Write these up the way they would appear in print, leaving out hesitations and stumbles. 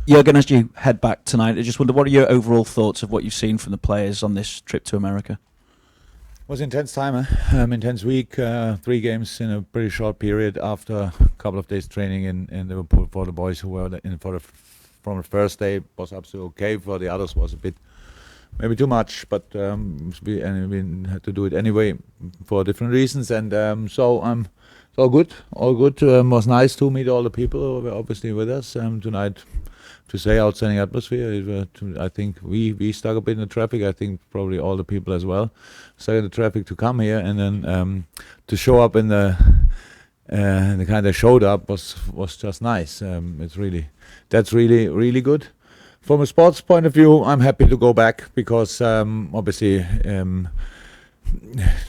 Jürgen, as you head back tonight, I just wonder, what are your overall thoughts of what you've seen from the players on this trip to America? It was an intense time, intense week, 3 games in a pretty short period after a couple of days training in Liverpool for the boys who were in from the first day. Was absolutely okay. For the others was a bit maybe too much, but we had to do it anyway for different reasons, and so it's all good. All good. Was nice to meet all the people who were obviously with us tonight. To say outstanding atmosphere. I think we stuck a bit in the traffic. I think probably all the people as well stuck in the traffic to come here, and then to show up in the kind of showed up was just nice. That's really good. From a sports point of view, I'm happy to go back because obviously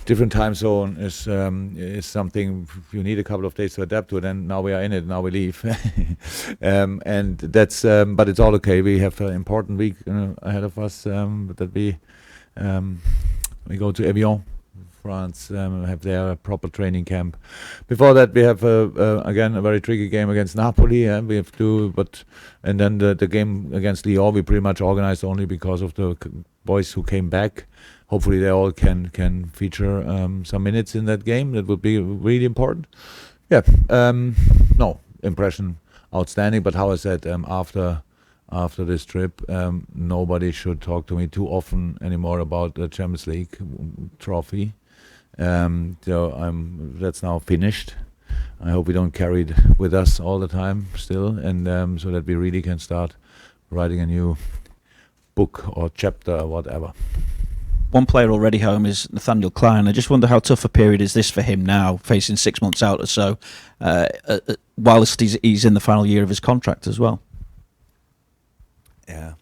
different time zone is something you need a couple of days to adapt to. And now we are in it. Now we leave, and that's. But it's all okay. We have an important week ahead of us. That we go to Evian, France. Have their proper training camp. Before that, we have again a very tricky game against Napoli. We have to, and then the game against Lyon we pretty much organized only because of the boys who came back. Hopefully they all can feature some minutes in that game. That would be really important. Yeah. No, impression outstanding. But how I said, after this trip, nobody should talk to me too often anymore about the Champions League trophy. So that's now finished. I hope we don't carry it with us all the time still, and so that we really can start writing a new book or chapter or whatever. One player already home is Nathaniel Clyne. I just wonder how tough a period is this for him now, facing 6 months out or so, whilst he's in the final year of his contract as well. Yeah.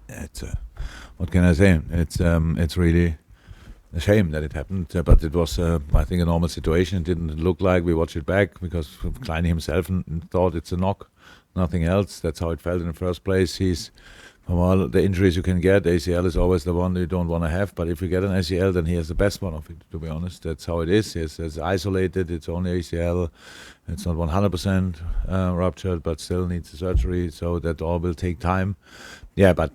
It's what can I say? It's really a shame that it happened, but it was, I think, a normal situation. It didn't look like. We watched it back because Clyne himself thought it's a knock, nothing else. That's how it felt in the first place. He's, from all the injuries you can get, ACL is always the one you don't want to have. But if you get an ACL, then he has the best one of it, to be honest. That's how it is. It's isolated. It's only ACL. It's not 100% ruptured, but still needs surgery. So that all will take time. Yeah, but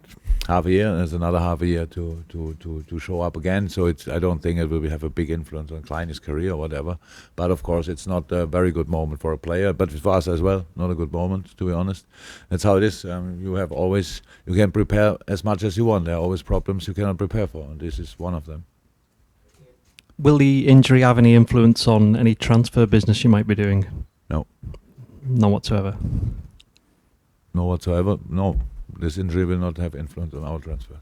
half a year, there's another half a year to show up again. So I don't think it will have a big influence on Clyne's career or whatever. But of course, it's not a very good moment for a player, but for us as well, not a good moment, to be honest. That's how it is. You can prepare as much as you want. There are always problems you cannot prepare for, and this is one of them. Will the injury have any influence on any transfer business you might be doing? No. None whatsoever? No whatsoever, no. This injury will not have influence on our transfer.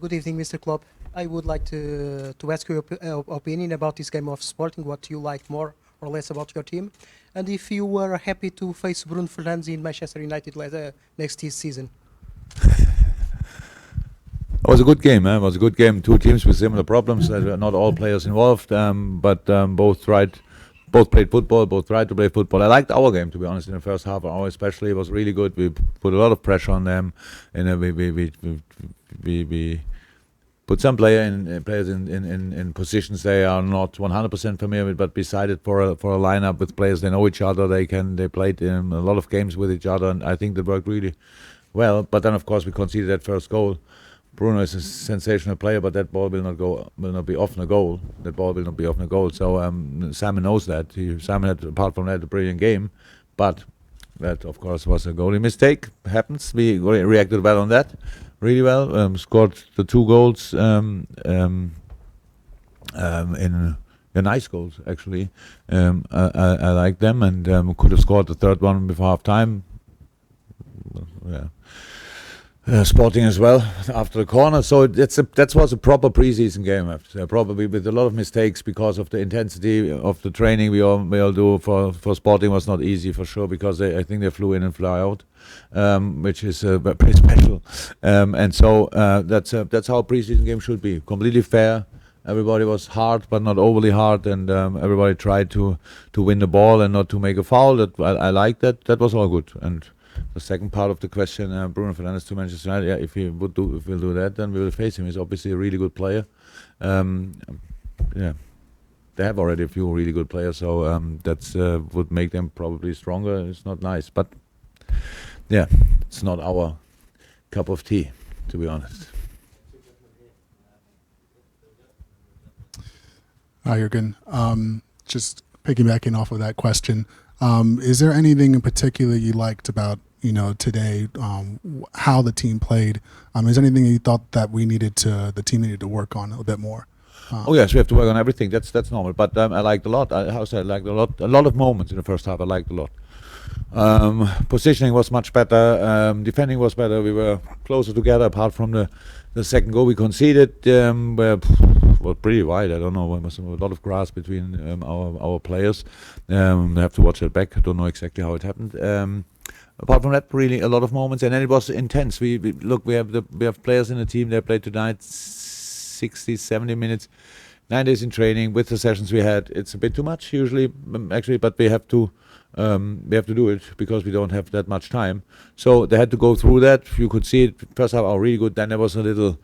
Good evening, Mr. Klopp. I would like to ask your opinion about this game of Sporting, what you like more or less about your team, and if you were happy to face Bruno Fernandes in Manchester United next season. It was a good game. It was a good game. 2 teams with similar problems. Not all players involved, but both played football. Both tried to play football. I liked our game, to be honest. In the first half hour, especially, it was really good. We put a lot of pressure on them, and we put some players in positions they are not 100% familiar with, but decided for a lineup with players they know each other. They played a lot of games with each other, and I think that worked really well. But then, of course, we conceded that first goal. Bruno is a sensational player, but that ball will not be off the goal. That ball will not be off the goal. So Simon knows that. Simon had, apart from that, a brilliant game, but that, of course, was a goalie mistake. Happens. We reacted well on that, really well. Scored the 2 goals in nice goals, actually. I like them, and could have scored the 3rd one before half time. Yeah. Sporting as well after the corner, so that was a proper preseason game. I have to say, probably with a lot of mistakes because of the intensity of the training we all do. For Sporting was not easy for sure, because I think they flew in and fly out, which is pretty special. And so that's how a preseason game should be. Completely fair. Everybody was hard, but not overly hard, and everybody tried to win the ball and not to make a foul. That I liked that. That was all good, and the second part of the question, Bruno Fernandes to Manchester United. Yeah, if we'll do that, then we will face him. He's obviously a really good player. Yeah, they have already a few really good players, so that's would make them probably stronger. It's not nice, but yeah, it's not our cup of tea, to be honest. Hi, Jürgen. Just piggybacking off of that question, is there anything in particular you liked about today, how the team played? Is there anything you thought that the team needed to work on a bit more? Oh yes, we have to work on everything. That's normal. But I liked a lot. I liked a lot. A lot of moments in the first half. I liked a lot. Positioning was much better. Defending was better. We were closer together. Apart from the second goal we conceded, well, pretty wide. I don't know. There was a lot of grass between our players. I have to watch it back. I don't know exactly how it happened. Apart from that, really a lot of moments, and then it was intense. We have players in the team. They played tonight 60, 70 minutes, 9 days in training with the sessions we had. It's a bit too much usually, actually, but we have to do it because we don't have that much time. So they had to go through that. You could see it first half, really good. Then there was a little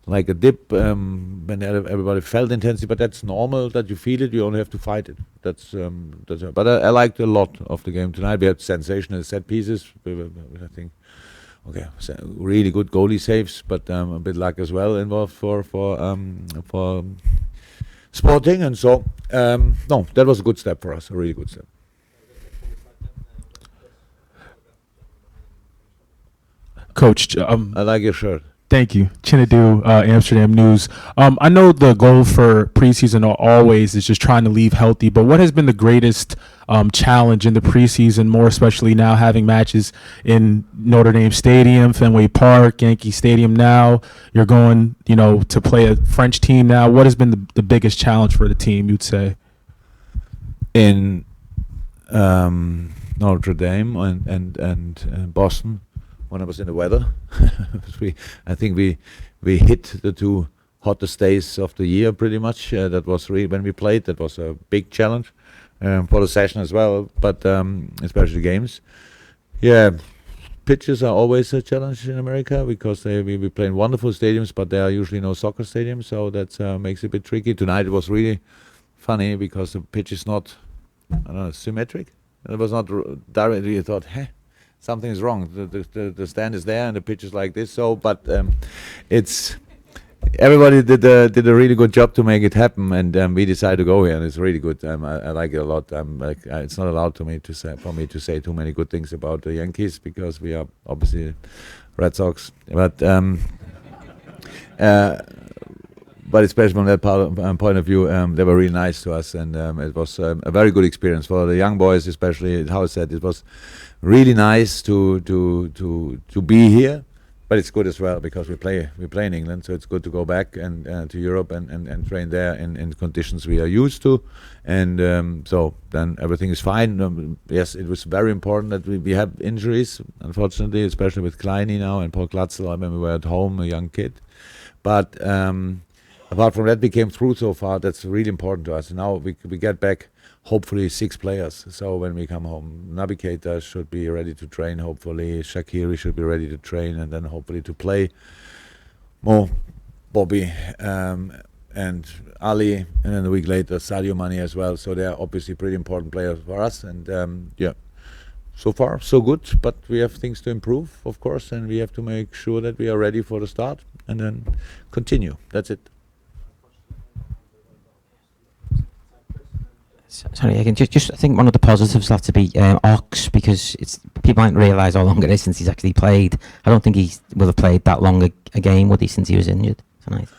like a dip when everybody felt intensity, but that's normal that you feel it. You only have to fight it. That's but I liked a lot of the game tonight. We had sensational set pieces. I think. Okay, so really good goalie saves, but a bit luck as well involved for Sporting, and so no, that was a good step for us, a really good step. Coach, I like your shirt. thank you. Chinadu, Amsterdam News. I know the goal for preseason always is just trying to leave healthy, but what has been the greatest challenge in the preseason, more especially now having matches in Notre Dame Stadium, Fenway Park, Yankee Stadium now? You're going, to play a French team now. What has been the biggest challenge for the team, you'd say? In Notre Dame and Boston, when I was in the weather, I think we hit the two hottest days of the year pretty much. That was really when we played. That was a big challenge for the session as well, but especially games. Yeah, pitches are always a challenge in America because we play in wonderful stadiums, but there are usually no soccer stadiums, so that makes it a bit tricky. Tonight it was really funny because the pitch is not, I don't know, symmetric. It was not directly. You thought, something is wrong. The stand is there and the pitch is like this. So, but it's everybody did a really good job to make it happen, and we decided to go here, and it's really good. I like it a lot. It's not allowed for me to say too many good things about the Yankees because we are obviously Red Sox, but especially from that point of view, they were really nice to us, and it was a very good experience for the young boys, especially. How I said, it was really nice to be here, but it's good as well because we play in England, so it's good to go back and to Europe and train there in conditions we are used to, and so then everything is fine. Yes, it was very important that we have injuries, unfortunately, especially with Clyne now and Paul Glatzel. I remember we were at home, a young kid, but apart from that, we came through so far. That's really important to us. Now we get back, hopefully 6 players. So when we come home, Naby Keita should be ready to train. Hopefully Shaqiri should be ready to train, and then hopefully to play. Mo, Bobby, and Ali, and then a week later Sadio Mane as well. So they are obviously pretty important players for us. And yeah, so far so good. But we have things to improve, of course, and we have to make sure that we are ready for the start and then continue. That's it. Sorry, again, just I think one of the positives will have to be Ox, because people might realise how long it is since he's actually played. I don't think he will have played that long a game, would he, since he was injured tonight?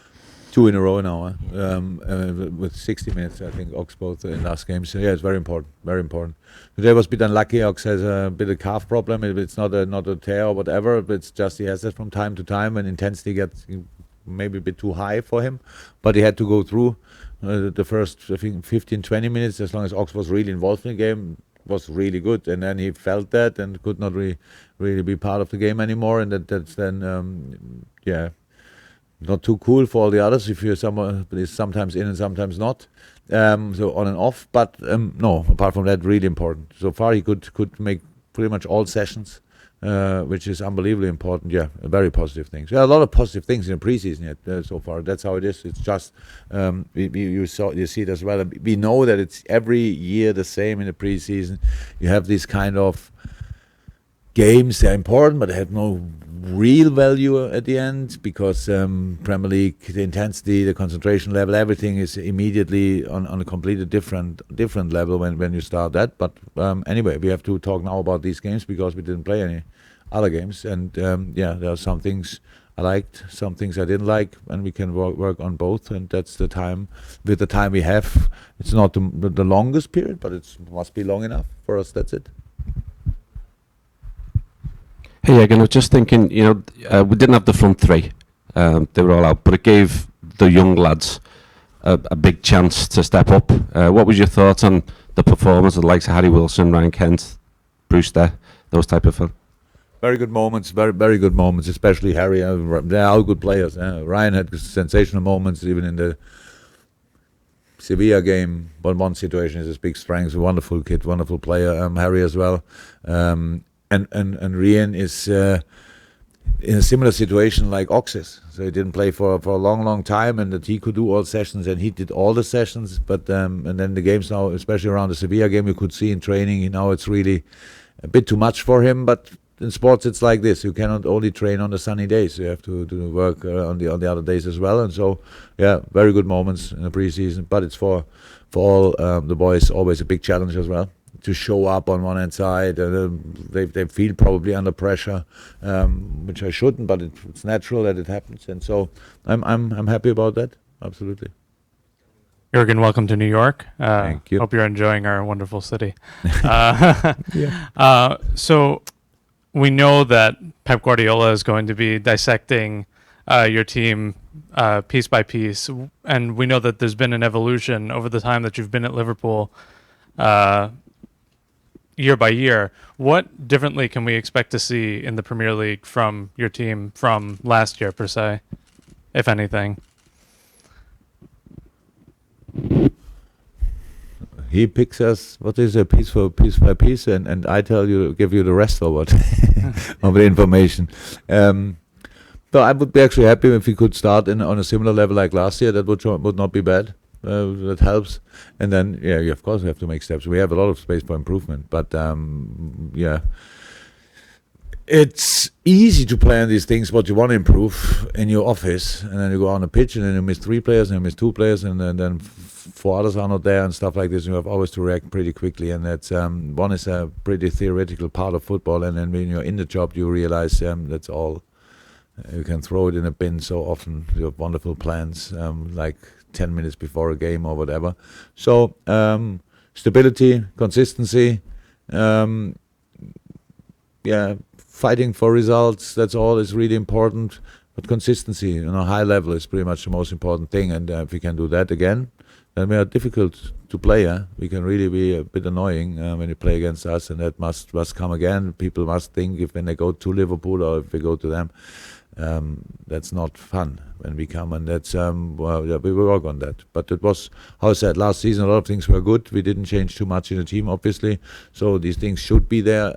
2 in a row now, with 60 minutes, I think, Ox both in last game. So yeah, it's very important, very important. Today was a bit unlucky. Ox has a bit of calf problem. It's not a tear or whatever, but it's just he has it from time to time when intensity gets maybe a bit too high for him. But he had to go through the first, I think, 15-20 minutes, as long as Ox was really involved in the game, was really good. And then he felt that and could not really be part of the game anymore. And that's then, not too cool for all the others if you're someone is sometimes in and sometimes not. So on and off. But no, apart from that, really important. So far he could make pretty much all sessions which is unbelievably important. Yeah, a very positive things. There are a lot of positive things in the preseason yet so far. That's how it is. It's just you see it as well. We know that it's every year the same in the preseason. You have these kind of games. They're important, but they have no real value at the end because Premier League, the intensity, the concentration level, everything is immediately on a completely different level when you start that. But anyway, we have to talk now about these games because we didn't play any other games. And there are some things I liked, some things I didn't like, and we can work on both. And that's the time. With the time we have, it's not the longest period, but it must be long enough for us. That's it. Hey, again, I was just thinking, we didn't have the front three. They were all out, but it gave the young lads a big chance to step up. What was your thoughts on the performance of the likes of Harry Wilson, Ryan Kent, Brewster, those type of fun? Very good moments, very good moments, especially Harry. They're all good players. Ryan had sensational moments even in the Sevilla game, but one situation is his big strengths, a wonderful kid, wonderful player. Harry as well. And Rian is in a similar situation like Oxis. So he didn't play for a long time, and that he could do all sessions, and he did all the sessions. But and then the games now, especially around the Sevilla game, you could see in training, it's really a bit too much for him. But in sports, it's like this: you cannot only train on the sunny days; you have to do work on the other days as well. And so, very good moments in the preseason. But it's for all the boys always a big challenge as well, to show up on one hand side. They feel probably under pressure, which I shouldn't, but it's natural that it happens, and so I'm happy about that. Absolutely. Jürgen, welcome to New York. Thank you. Hope you're enjoying our wonderful city. Yeah. So we know that Pep Guardiola is going to be dissecting your team piece by piece, and we know that there's been an evolution over the time that you've been at Liverpool. Year by year, what differently can we expect to see in the Premier League from your team from last year, per se, if anything? He picks us, what is a piece by piece, and I give you the rest of what of the information. So I would be actually happy if we could start on a similar level like last year. That would not be bad. That helps. And then, of course, we have to make steps. We have a lot of space for improvement. But, it's easy to plan these things, what you want to improve in your office. And then you go on the pitch, and then you miss 3 players, and you miss 2 players, and then 4 others are not there and stuff like this. And you have always to react pretty quickly. And that's one is a pretty theoretical part of football. And then when you're in the job, you realize that's all. You can throw it in a bin so often. You have wonderful plans, like 10 minutes before a game or whatever. So stability, consistency, fighting for results, that's all is really important. But consistency on a high level is pretty much the most important thing. And if we can do that again, then we are difficult to play. We can really be a bit annoying when you play against us, and that must come again. People must think when they go to Liverpool or if we go to them, that's not fun when we come, and that's we will work on that. But it was, how I said, last season a lot of things were good. We didn't change too much in the team, obviously, so these things should be there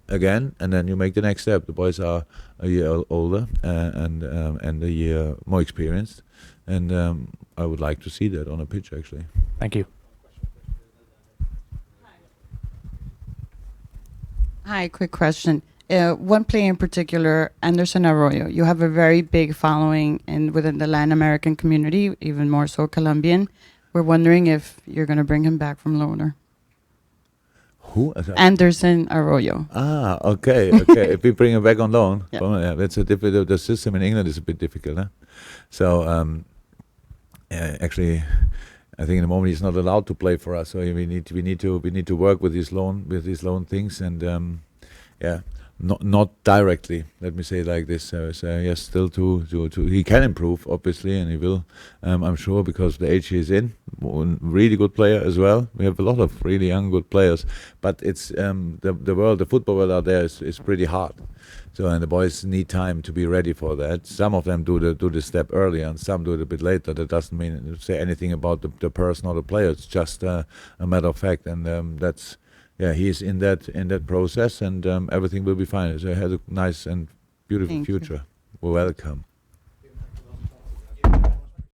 again, and then you make the next step. The boys are a year older and a year more experienced, and I would like to see that on a pitch, actually. Thank you. Hi, quick question. One player in particular, Anderson Arroyo. You have a very big following within the Latin American community, even more so Colombian. We're wondering if you're going to bring him back from loaner. Who? Anderson Arroyo. Okay. If we bring him back on loan, that's a difficult. The system in England is a bit difficult, huh? So actually, I think in the moment he's not allowed to play for us. So we need to work with these loan things, and not directly. Let me say it like this. So yes, still to he can improve, obviously, and he will. I'm sure, because the age he's in, really good player as well. We have a lot of really young good players, but it's the football world out there is pretty hard. So, and the boys need time to be ready for that. Some of them do the step earlier, and some do it a bit later. That doesn't mean say anything about the person or the player. It's just a matter of fact, and that's yeah, he's in that process, and everything will be fine. So he has a nice and beautiful Thank you. future. Well, welcome.